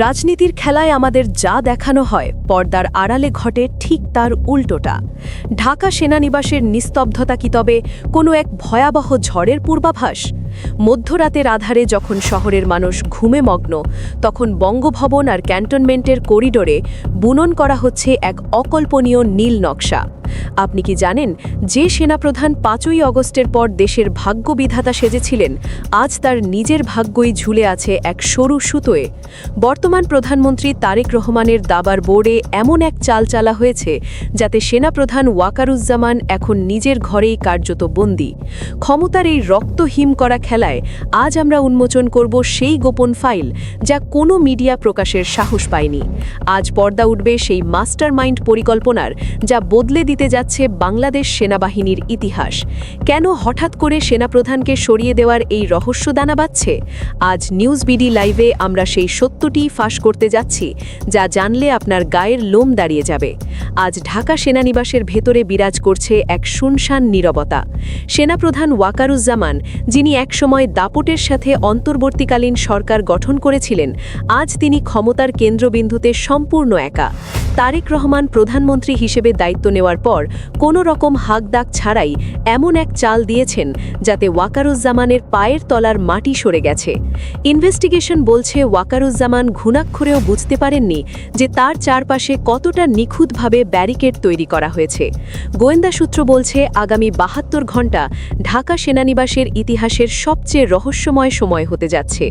রাজনীতির খেলায় আমাদের যা দেখানো হয় পর্দার আড়ালে ঘটে ঠিক তার উল্টোটা। ঢাকা সেনানিবাসের নিস্তব্ধতা কি তবে কোনো এক ভয়াবহ ঝড়ের পূর্বাভাস? মধ্যরাতের আধারে যখন শহরের মানুষ ঘুমে মগ্ন, তখন বঙ্গভবন আর ক্যান্টনমেন্টের করিডোরে বুনন করা হচ্ছে এক অকল্পনীয় নীল নকশা। আপনি কি জানেন, যে সেনাপ্রধান ৫ই অগস্টের পর দেশের ভাগ্যবিধাতা সেজেছিলেন, আজ তার নিজের ভাগ্যই ঝুলে আছে এক সরু সুতোয়? বর্তমান প্রধানমন্ত্রী তারেক রহমানের দাবার বোর্ডে এমন এক চাল চালা হয়েছে যাতে সেনাপ্রধান ওয়াকারুজ্জামান এখন নিজের ঘরেই কার্যত বন্দী। ক্ষমতার এই রক্তহিম করা খেলায় আজ আমরা উন্মোচন করব সেই গোপন ফাইল যা কোনো মিডিয়া প্রকাশের সাহস পায়নি। আজ পর্দা উঠবে সেই মাস্টারমাইন্ড পরিকল্পনার, যা বদলে দিতে যাচ্ছে বাংলাদেশ সেনাবাহিনীর ইতিহাস। কেন হঠাৎ করে সেনাপ্রধানকে সরিয়ে দেওয়ার এই রহস্য দানা বাঁধছে? আজ নিউজ বিডি লাইভে আমরা সেই সত্যটি ফাঁস করতে যাচ্ছি, যা জানলে আপনার গায়ের লোম দাঁড়িয়ে যাবে। আজ ঢাকা সেনানিবাসের ভেতরে বিরাজ করছে এক শুনশান নীরবতা। সেনাপ্রধান ওয়াকারুজ্জামান, যিনি একসময় দাপটের সাথে অন্তর্বর্তীকালীন সরকার গঠন করেছিলেন, আজ তিনি ক্ষমতার কেন্দ্রবিন্দুতে সম্পূর্ণ একা। তারেক রহমান প্রধানমন্ত্রী হিসেবে দায়িত্ব নেওয়ার পর কোনো রকম হাকডাক ছাড়াই এমন এক চাল দিয়েছেন যাতে ওয়াকারুজ্জামানের পায়ের তলার মাটি সরে গেছে। ইনভেস্টিগেশন বলছে ওয়াকারুজ্জামান ঘুণাক্ষরেও বুঝতে পারেননি যে তার চারপাশে কতটা নিখুঁতভাবে ব্যারিকেড তৈরি করা হয়েছে। গোয়েন্দা সূত্র বলছে আগামী ৭২ ঘণ্টা ঢাকা সেনানিবাসের ইতিহাসের সবচেয়ে রহস্যময় সময় হতে যাচ্ছে।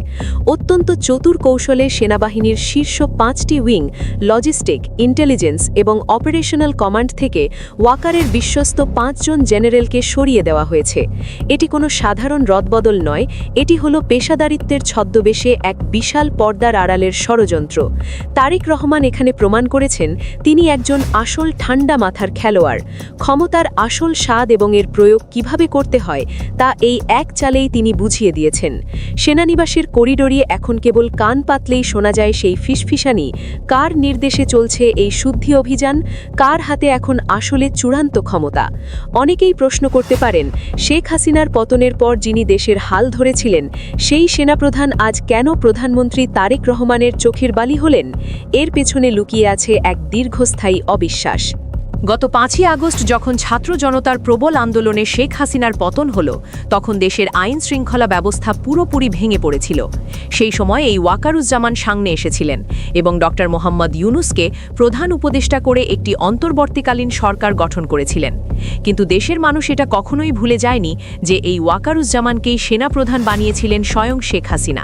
অত্যন্ত চতুর কৌশলে সেনাবাহিনীর শীর্ষ ৫টি উইং, লজিস্টিক, ইন্টেলিজেন্স এবং অপারেশনাল কমান্ড থেকে ওয়াকারের বিশ্বস্ত ৫ জন জেনারেলকে সরিয়ে দেওয়া হয়েছে। এটি কোনো সাধারণ রদবদল নয়, এটি হলো পেশাদারিত্বের ছদ্মবেশে এক বিশাল পর্দার আড়ালের ষড়যন্ত্র। তারেক রহমান এখানে প্রমাণ করেছেন তিনি একজন আসল ঠান্ডা মাথার খেলোয়াড়। ক্ষমতার আসল স্বাদ এবং এর প্রয়োগ কিভাবে করতে হয় তা এই এক চালেই তিনি বুঝিয়ে দিয়েছেন। সেনানিবাসের করিডোরে এখন কেবল কান পাতলেই শোনা যায় সেই ফিসফিসানি। কার নির্দেশে চলছে এই শুদ্ধি অভিযান? কার হাতে এখন আসলে চূড়ান্ত ক্ষমতা? অনেকেই প্রশ্ন করতে পারেন, শেখ হাসিনার পতনের পর যিনি দেশের হাল ধরেছিলেন, সেই সেনাপ্রধান আজ কেন প্রধানমন্ত্রী তারেক রহমানের চোখের বালি হলেন? এর পেছনে লুকিয়ে আছে এক দীর্ঘস্থায়ী অবিশ্বাস। গত ৫ই আগস্ট যখন ছাত্র জনতার প্রবল আন্দোলনে শেখ হাসিনার পতন হল, তখন দেশের আইন শৃঙ্খলা ব্যবস্থা পুরোপুরি ভেঙে পড়েছিল। সেই সময় এই ওয়াকারুজ্জামান সামনে এসেছিলেন এবং ড. মোহাম্মদ ইউনুসকে প্রধান উপদেষ্টা করে একটি অন্তর্বর্তীকালীন সরকার গঠন করেছিলেন। কিন্তু দেশের মানুষ এটা কখনোই ভুলে যায়নি যে এই ওয়াকারুজ্জামানকেই সেনাপ্রধান বানিয়েছিলেন স্বয়ং শেখ হাসিনা।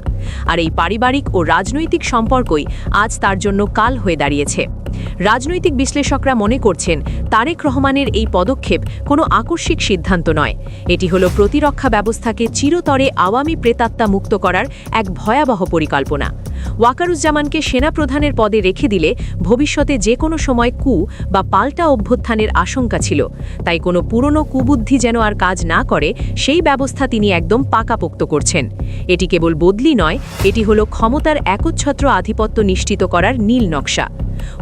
আর এই পারিবারিক ও রাজনৈতিক সম্পর্কই আজ তার জন্য কাল হয়ে দাঁড়িয়েছে। রাজনৈতিক বিশ্লেষকরা মনে করছেন তারেক রহমানের এই পদক্ষেপ কোনো আকস্মিক সিদ্ধান্ত নয়, এটি হলো প্রতিরক্ষা ব্যবস্থাকে চিরতরে আওয়ামী প্রেতাত্মা মুক্ত করার এক ভয়াবহ পরিকল্পনা। ওয়াকারুজ্জামানকে সেনাপ্রধানের পদে রেখে দিলে ভবিষ্যতে যে কোনো সময় কু বা পাল্টা অভ্যুত্থানের আশঙ্কা ছিল, তাই কোনো পুরনো কুবুদ্ধি যেন আর কাজ না করে সেই ব্যবস্থা তিনি একদম পাকাপোক্ত করছেন। এটি কেবল বদলি নয়, এটি হলো ক্ষমতার একচ্ছত্র আধিপত্য নিশ্চিত করার নীল নকশা।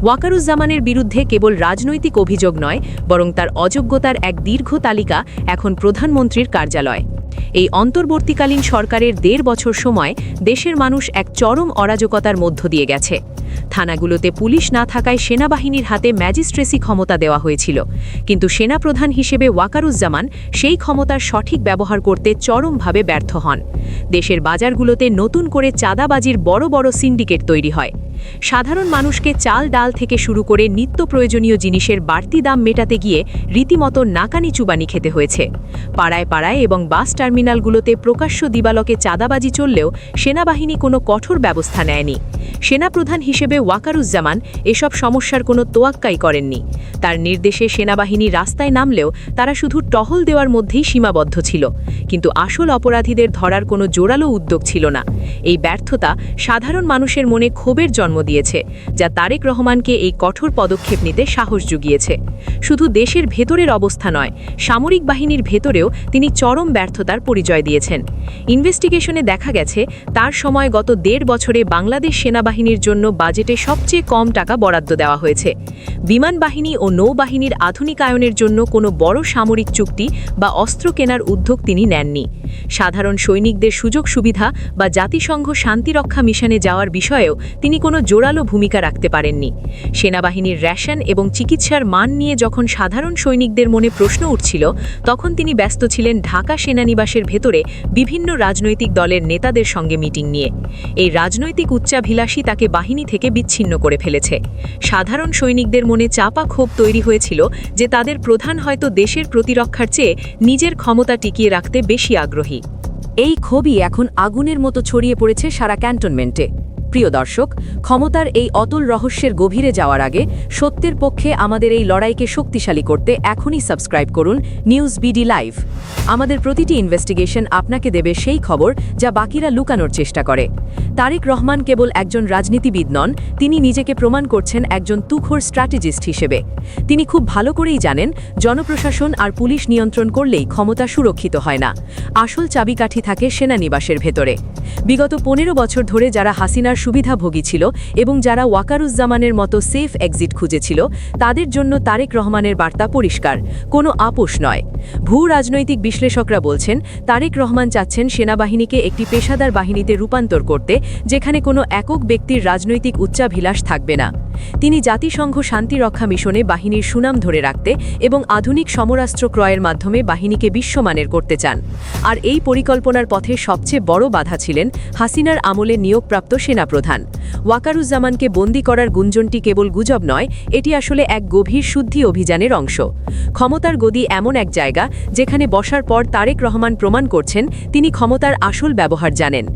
ওয়াকারুজ্জামানের বিরুদ্ধে কেবল রাজনৈতিক অভিযোগ নয়, বরং তার অযোগ্যতার এক দীর্ঘ তালিকা এখন প্রধানমন্ত্রীর কার্যালয়। এই অন্তর্বর্তীকালীন সরকারের ১.৫ বছর সময় দেশের মানুষ এক চরম অরাজকতার মধ্য দিয়ে গেছে। থানাগুলোতে পুলিশ না থাকায় সেনাবাহিনীর হাতে ম্যাজিস্ট্রেসি ক্ষমতা দেওয়া হয়েছিল, কিন্তু সেনাপ্রধান হিসেবে ওয়াকারুজ্জামান সেই ক্ষমতার সঠিক ব্যবহার করতে চরমভাবে ব্যর্থ হন। দেশের বাজারগুলোতে নতুন করে চাঁদাবাজির বড় বড় সিন্ডিকেট তৈরি হয়। সাধারণ মানুষকে চাল ডাল থেকে শুরু করে নিত্য প্রয়োজনীয় জিনিসের বাড়তি দাম মেটাতে গিয়ে রীতিমতো নাকানি চুবানি খেতে হয়েছে। পাড়ায় পাড়ায় এবং বাস টার্মিনালগুলোতে প্রকাশ্য দিবালকে চাঁদাবাজি চললেও সেনাবাহিনী কোনো কঠোর ব্যবস্থা নেয়নি। সেনাপ্রধান হিসেবে ওয়াকারুজ্জামান এসব সমস্যার কোনো তোয়াক্কাই করেননি। তার নির্দেশে সেনাবাহিনী রাস্তায় নামলেও তারা শুধু টহল দেওয়ার মধ্যেই সীমাবদ্ধ ছিল, কিন্তু আসল অপরাধীদের ধরার কোনো জোরালো উদ্যোগ ছিল না। এই ব্যর্থতা সাধারণ মানুষের মনে ক্ষোভের জন্ম দিয়েছে, যা তারেক রহমানকে এই কঠোর পদক্ষেপ নিতে সাহস জুগিয়েছে। শুধু দেশের ভেতরের অবস্থা নয়, সামরিক বাহিনীর ভেতরেও তিনি চরম ব্যর্থতার পরিচয় দিয়েছেন। ইনভেস্টিগেশনে দেখা গেছে তার সময় গত ১.৫ বছরে বাংলাদেশ সেনাবাহিনীর জন্য বাজেটে সবচেয়ে কম টাকা বরাদ্দ দেওয়া হয়েছে। বিমান বাহিনী ও নৌবাহিনীর আধুনিকায়নের জন্য কোনো বড় সামরিক চুক্তি বা অস্ত্র কেনার উদ্যোগ তিনি নেননি। সাধারণ সৈনিকদের সুযোগ সুবিধা বা জাতিসংঘ শান্তিরক্ষা মিশনে যাওয়ার বিষয়েও তিনি কোনো জোরালো ভূমিকা রাখতে পারেননি। সেনাবাহিনীর রেশন এবং চিকিৎসার মান নিয়ে যখন সাধারণ সৈনিকদের মনে প্রশ্ন উঠছিল, তখন তিনি ব্যস্ত ছিলেন ঢাকা সেনানিবাসের ভেতরে বিভিন্ন রাজনৈতিক দলের নেতাদের সঙ্গে মিটিং নিয়ে। এই রাজনৈতিক উচ্চাভিলাষী তাকে বাহিনী থেকে বিচ্ছিন্ন করে ফেলেছে। সাধারণ সৈনিকদের মনে চাপা ক্ষোভ তৈরি হয়েছিল যে তাদের প্রধান হয়তো দেশের প্রতিরক্ষার চেয়ে নিজের ক্ষমতা টিকিয়ে রাখতে বেশি আগ্রহী। এই ক্ষোভই এখন আগুনের মতো ছড়িয়ে পড়েছে সারা ক্যান্টনমেন্টে। প্রিয় দর্শক, ক্ষমতার এই অতুল রহস্যের গভীরে যাওয়ার আগে সত্যের পক্ষে আমাদের এই লড়াইকে শক্তিশালী করতে এখনই সাবস্ক্রাইব করুন নিউজ বিডি লাইভ। আমাদের প্রতিটি ইনভেস্টিগেশন আপনাকে দেবে সেই খবর যা বাকিরা লুকানোর চেষ্টা করে। তারেক রহমান কেবল একজন রাজনীতিবিদ নন, তিনি নিজেকে প্রমাণ করছেন একজন তুখোড় স্ট্র্যাটেজিস্ট হিসেবে। তিনি খুব ভালো করেই জানেন, জনপ্রশাসন আর পুলিশ নিয়ন্ত্রণ করলেই ক্ষমতা সুরক্ষিত হয় না। আসল চাবিকাঠি থাকে সেনানিবাসের ভেতরে। বিগত 15 বছর ধরে যারা হাসিনার সুবিধাভোগী ছিল এবং যারা ওয়াকারুজ্জামানের মতো সেফ এক্সিট খুঁজেছিল, তাদের জন্য তারেক রহমানের বার্তা পরিষ্কার, কোনো আপোষ নয়। ভূ রাজনৈতিক বিশ্লেষকরা বলছেন, তারেক রহমান চাচ্ছেন সেনাবাহিনীকে একটি পেশাদার বাহিনীতে রূপান্তর করতে, যেখানে কোনো একক ব্যক্তির রাজনৈতিক উচ্চাভিলাষ থাকবে না। তিনি জাতিসংঘ শান্তিরক্ষা মিশনে বাহিনীর সুনাম ধরে রাখতে এবং আধুনিক সমরাস্ত্র ক্রয়ের মাধ্যমে বাহিনীকে বিশ্বমানের করতে চান। আর এই পরিকল্পনার পথে সবচেয়ে বড় বাধা ছিলেন হাসিনার আমলে নিয়োগপ্রাপ্ত সেনাপ্রধান। ওয়াকারুজ্জামানকে বন্দী করার গুঞ্জনটি কেবল গুজব নয়, এটি আসলে এক গভীর শুদ্ধি অভিযানের অংশ। ক্ষমতার গদি এমন এক জায়গা যেখানে বসার পর তারেক রহমান প্রমাণ করছেন তিনি ক্ষমতার আসল ব্যবহার জানেন।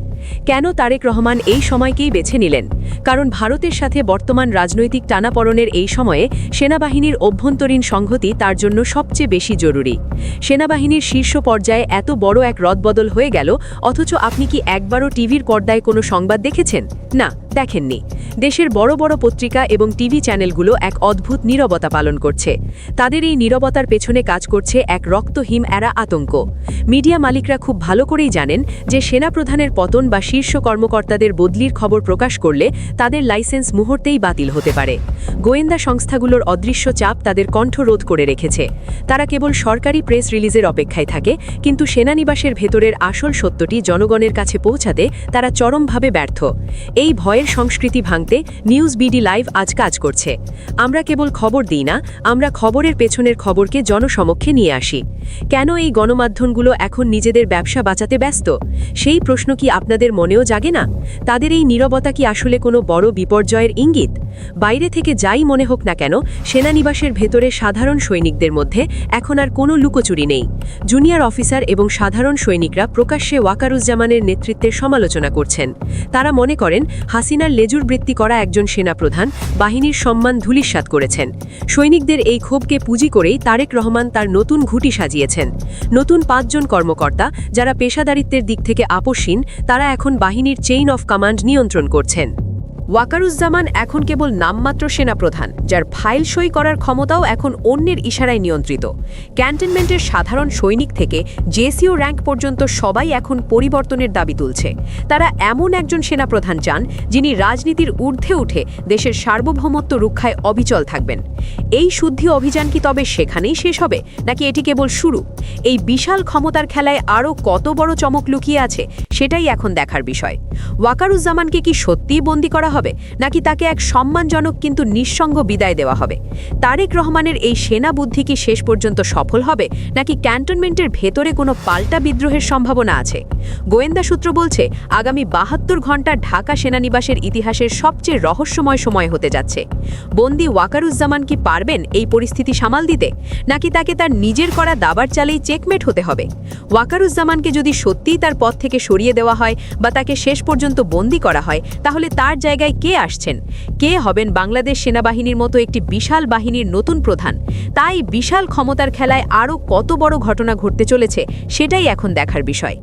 কেন তারেক রহমান এই সময়কেই বেছে নিলেন? কারণ ভারতের সাথে বর্তমান রাজনৈতিক টানাপড়নের এই সময়ে সেনাবাহিনীর অভ্যন্তরীণ সংহতি তার জন্য সবচেয়ে বেশি জরুরি। সেনাবাহিনীর শীর্ষ পর্যায়ে এত বড় এক রদবদল হয়ে গেল, অথচ আপনি কি একবারও টিভির পর্দায় কোনো সংবাদ দেখেছেন? না, দেখেননি। দেশের বড় বড় পত্রিকা এবং টিভি চ্যানেলগুলো এক অদ্ভুত নীরবতা পালন করছে। তাদের এই নীরবতার পেছনে কাজ করছে এক রক্তহীন এরা আতঙ্ক। মিডিয়া মালিকরা খুব ভালো করেই জানেন যে সেনাপ্রধানের পতন বা শীর্ষ কর্মকর্তাদের বদলির খবর প্রকাশ করলে তাদের লাইসেন্স মুহূর্তেই বাতিল হতে পারে। গোয়েন্দা সংস্থাগুলোর অদৃশ্য চাপ তাদের কণ্ঠ রোধ করে রেখেছে। তারা কেবল সরকারি প্রেস রিলিজের অপেক্ষায় থাকে, কিন্তু সেনানিবাসের ভেতরের আসল সত্যটি জনগণের কাছে পৌঁছাতে তারা চরমভাবে ব্যর্থ। এই ভয়ের সংস্কৃতি ভাঙতে নিউজ বিডি লাইভ আজ কাজ করছে। আমরা কেবল খবর দিই না, আমরা খবরের পেছনের খবরকে জনসমক্ষে নিয়ে আসি। কেন এই গণমাধ্যমগুলো এখন নিজেদের ব্যবসা বাঁচাতে ব্যস্ত? সেই প্রশ্ন কি আপনাদের মনেও জাগে না? তাদের এই নীরবতা কি আসলে কোনো বড় বিপর্যয়ের ইঙ্গিত? বাইরে থেকে যাই মনে হোক না কেন, সেনানিবাসের ভেতরে সাধারণ সৈনিকদের মধ্যে এখন আর কোনো লুকোচুরি নেই। জুনিয়র অফিসার এবং সাধারণ সৈনিকরা প্রকাশ্যে ওয়াকারুজ্জামানের নেতৃত্বের সমালোচনা করছেন। তারা মনে করেন হাসিনার লেজুর বৃত্তি করা একজন সেনাপ্রধান বাহিনীর সম্মান ধূলিসাৎ করেছেন। সৈনিকদের এই ক্ষোভকে পুঁজি করেই তারেক রহমান তার নতুন ঘুঁটি সাজিয়েছেন। নতুন 5 জন কর্মকর্তা যারা পেশাদারিত্বের দিক থেকে আপোষহীন, তারা এখন বাহিনীর চেইন অফ কমান্ড নিয়ন্ত্রণ করছেন। ওয়াকারুজ্জামান এখন কেবল নামমাত্র সেনাপ্রধান, যার ফাইল সই করার ক্ষমতাও এখন অন্যের ইশারায় নিয়ন্ত্রিত। ক্যান্টনমেন্টের সাধারণ সৈনিক থেকে জেসিও র্যাঙ্ক পর্যন্ত সবাই এখন পরিবর্তনের দাবি তুলছে। তারা এমন একজন সেনাপ্রধান চান যিনি রাজনীতির ঊর্ধ্বে উঠে দেশের সার্বভৌমত্ব রক্ষায় অবিচল থাকবেন। এই শুদ্ধি অভিযান কি তবে সেখানেই শেষ হবে, নাকি এটি কেবল শুরু? এই বিশাল ক্ষমতার খেলায় আরও কত বড় চমক লুকিয়ে আছে, সেটাই এখন দেখার বিষয়। ওয়াকারুজ্জামানকে কি সত্যিই বন্দী করা হবে, নাকি তাকে এক সম্মানজনক কিন্তু নিঃসঙ্গ বিদায় দেওয়া হবে? তারেক রহমানের এই সেনা বুদ্ধি কি শেষ পর্যন্ত সফল হবে, নাকি ক্যান্টনমেন্টের ভেতরে কোনো পাল্টা বিদ্রোহের সম্ভাবনা আছে? গোয়েন্দা সূত্র বলছে আগামী 72 ঘণ্টা ঢাকা সেনানিবাসের ইতিহাসের সবচেয়ে রহস্যময় সময় হতে যাচ্ছে। বন্দী ওয়াকারুজ্জামান কি পারবেন এই পরিস্থিতি সামাল দিতে, নাকি তাকে তার নিজের করা দাবার চালেই চেকমেট হতে হবে? ওয়াকারুজ্জামানকে যদি সত্যিই তার পদ থেকে সরিয়ে দেওয়া হয় বা তাকে শেষ পর্যন্ত বন্দী করা হয়, তাহলে তার জায়গায় কে আসছেন? কে হবেন বাংলাদেশ সেনাবাহিনীর মতো একটি বিশাল বাহিনীর নতুন প্রধান? তাই বিশাল ক্ষমতার খেলায় আরও কত বড় ঘটনা ঘটতে চলেছে, সেটাই এখন দেখার বিষয়।